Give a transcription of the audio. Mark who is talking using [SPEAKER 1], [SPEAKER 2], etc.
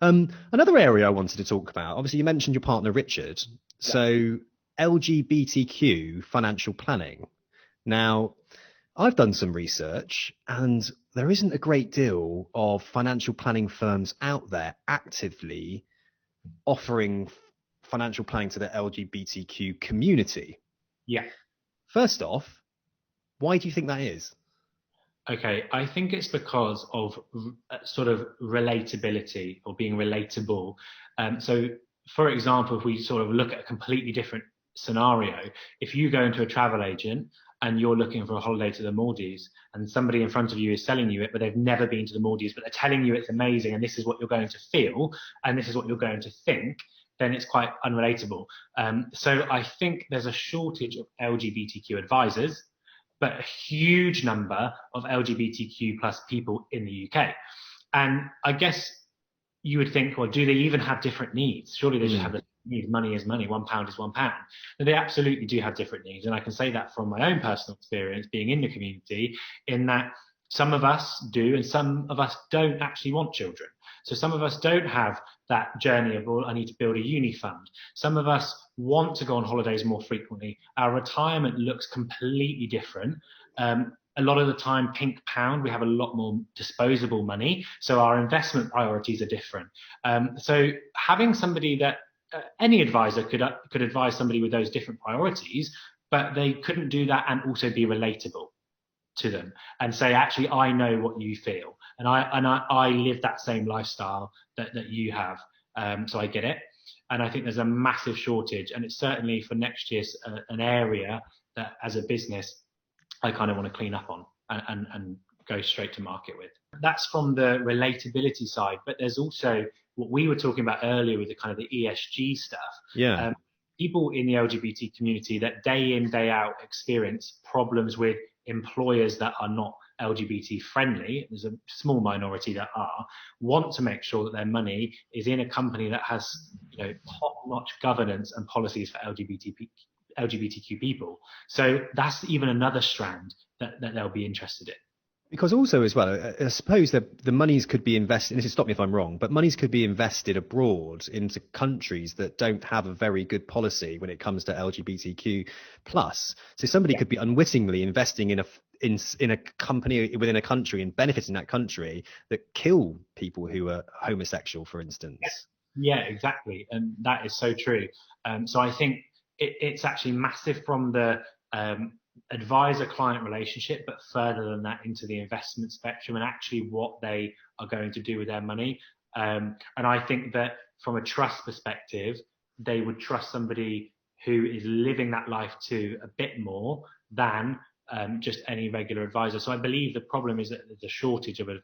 [SPEAKER 1] Another area I wanted to talk about, obviously you mentioned your partner Richard.
[SPEAKER 2] Yeah.
[SPEAKER 1] So LGBTQ financial planning. Now, I've done some research and there isn't a great deal of financial planning firms out there actively offering financial planning to the LGBTQ community.
[SPEAKER 2] Yeah.
[SPEAKER 1] First off, why do you think that is?
[SPEAKER 2] Okay. I think it's because of sort of relatability or being relatable. So, for example, if we sort of look at a completely different scenario, if you go into a travel agent and you're looking for a holiday to the Maldives and somebody in front of you is selling you it, but they've never been to the Maldives, but they're telling you it's amazing and this is what you're going to feel and this is what you're going to think, then it's quite unrelatable. So I think there's a shortage of LGBTQ advisors, but a huge number of LGBTQ plus people in the UK. And I guess you would think, well, do they even have different needs? Surely they should have
[SPEAKER 1] Mm.
[SPEAKER 2] the need. Money is money. £1 is £1. But they absolutely do have different needs. And I can say that from my own personal experience being in the community, in that some of us do and some of us don't actually want children. So some of us don't have that journey of, well, I need to build a uni fund. Some of us want to go on holidays more frequently. Our retirement looks completely different. A lot of the time, pink pound, we have a lot more disposable money. So our investment priorities are different. So having somebody that any advisor could advise somebody with those different priorities, but they couldn't do that and also be relatable to them and say, actually, I know what you feel, and I live that same lifestyle that you have, so I get it. And I think there's a massive shortage, and it's certainly for next year's an area that, as a business, I kind of want to clean up on and go straight to market with. That's from the relatability side, but there's also what we were talking about earlier with the kind of the ESG stuff.
[SPEAKER 1] Yeah.
[SPEAKER 2] People in the LGBT community that day in, day out experience problems with employers that are not LGBT friendly, there's a small minority that are, want to make sure that their money is in a company that has, top-notch governance and policies for LGBTQ people. So that's even another strand that they'll be interested in.
[SPEAKER 1] Because also as well, I suppose that the monies could be invested, and this is, stop me if I'm wrong, but monies could be invested abroad into countries that don't have a very good policy when it comes to LGBTQ plus. So somebody could be unwittingly investing in a company within a country and benefiting that country that kill people who are homosexual, for instance.
[SPEAKER 2] Yeah, exactly. And that is so true. So I think it's actually massive from the advisor-client relationship, but further than that into the investment spectrum and actually what they are going to do with their money. And I think that from a trust perspective, they would trust somebody who is living that life too a bit more than just any regular advisor. So I believe the problem is that there's a shortage of advisors.